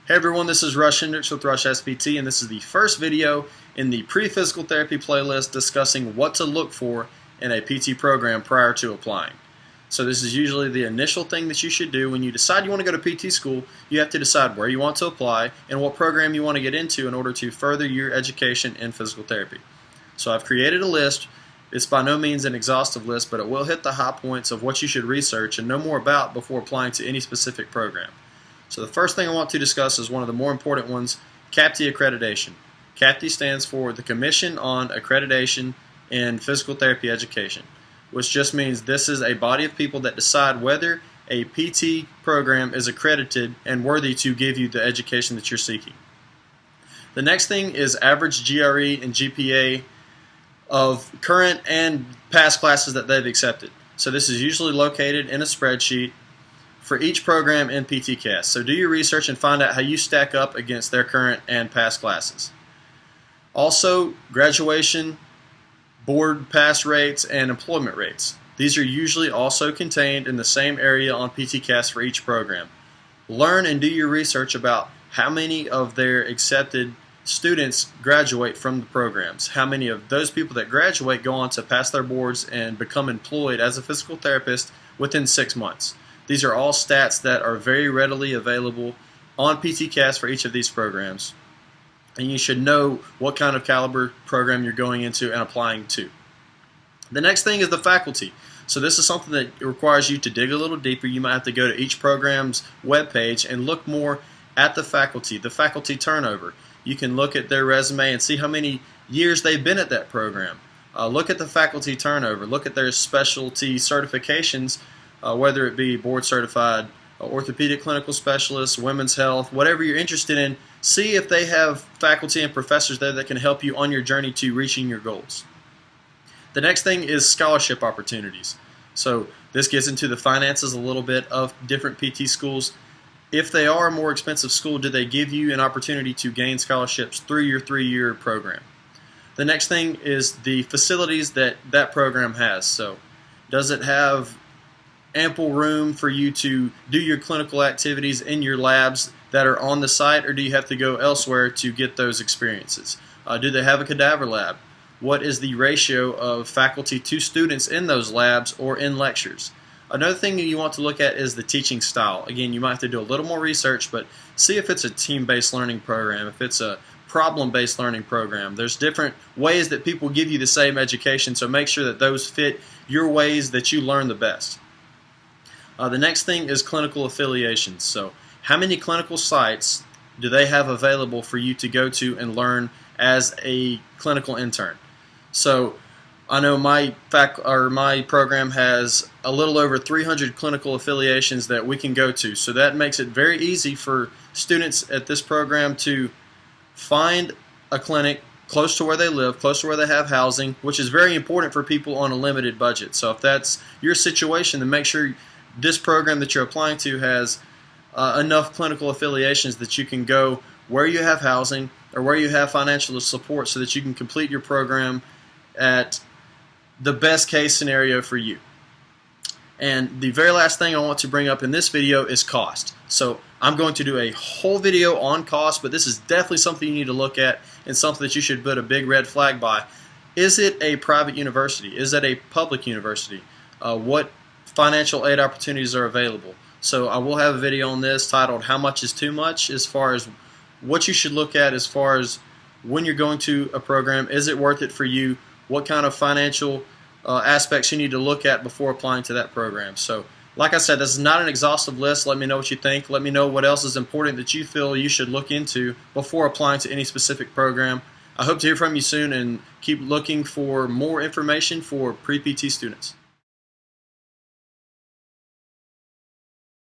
Hey everyone, this is Hendricks with Rush SPT, and this is the first video in the pre-physical therapy playlist discussing what to look for in a PT program prior to applying. So this is usually the initial thing that you should do when you decide you want to go to PT school. You have to decide where you want to apply and what program you want to get into in order to further your education in physical therapy. So I've created a list. It's by no means an exhaustive list, but it will hit the high points of what you should research and know more about before applying to any specific program. So the first thing I want to discuss is one of the more important ones, CAPTE accreditation. CAPTE stands for the Commission on Accreditation in Physical Therapy Education, which just means this is a body of people that decide whether a PT program is accredited and worthy to give you the education that you're seeking. The next thing is average GRE and GPA of current and past classes that they've accepted. So this is usually located in a spreadsheet for each program in PTCast. So do your research and find out how you stack up against their current and past classes. Also, graduation, board pass rates, and employment rates. These are usually also contained in the same area on PTCast for each program. Learn and do your research about how many of their accepted students graduate from the programs. How many of those people that graduate go on to pass their boards and become employed as a physical therapist within 6 months. These are all stats that are very readily available on PTCast for each of these programs. And you should know what kind of caliber program you're going into and applying to. The next thing is the faculty. So this is something that requires you to dig a little deeper. You might have to go to each program's webpage and look more at the faculty turnover. You can look at their resume and see how many years they've been at that program. Look at the faculty turnover. Look at their specialty certifications, whether it be board certified orthopedic clinical specialist, women's health, whatever you're interested in. See if they have faculty and professors there that can help you on your journey to reaching your goals. The next thing is scholarship opportunities. So this gets into the finances a little bit of different PT schools. If they are a more expensive school, do they give you an opportunity to gain scholarships through your 3-year program? The next thing is the facilities that that program has. So does it have ample room for you to do your clinical activities in your labs that are on the site, or do you have to go elsewhere to get those experiences? Do they have a Cadaver Lab? What is the ratio of faculty to students in those labs or in lectures? Another thing that you want to look at is the teaching style. Again, you might have to do a little more research, but see if it's a team-based learning program, if it's a problem-based learning program. There's different ways that people give you the same education, so make sure that those fit your ways that you learn the best. The next thing is clinical affiliations. So how many clinical sites do they have available for you to go to and learn as a clinical intern? So I know my program has a little over 300 clinical affiliations that we can go to. So that makes it very easy for students at this program to find a clinic close to where they live, close to where they have housing, which is very important for people on a limited budget. So if that's your situation, then make sure this program that you're applying to has enough clinical affiliations that you can go where you have housing or where you have financial support so that you can complete your program at the best case scenario for you. And the very last thing I want to bring up in this video is cost. So I'm going to do a whole video on cost, but this is definitely something you need to look at and something that you should put a big red flag by. Is it a private university? Is it a public university? What financial aid opportunities are available? So I will have a video on this titled How Much is Too Much, as far as what you should look at as far as when you're going to a program. Is it worth it for you? What kind of financial aspects you need to look at before applying to that program. So like I said, this is not an exhaustive list. Let me know what you think. Let me know what else is important that you feel you should look into before applying to any specific program. I hope to hear from you soon, and keep looking for more information for pre-PT students.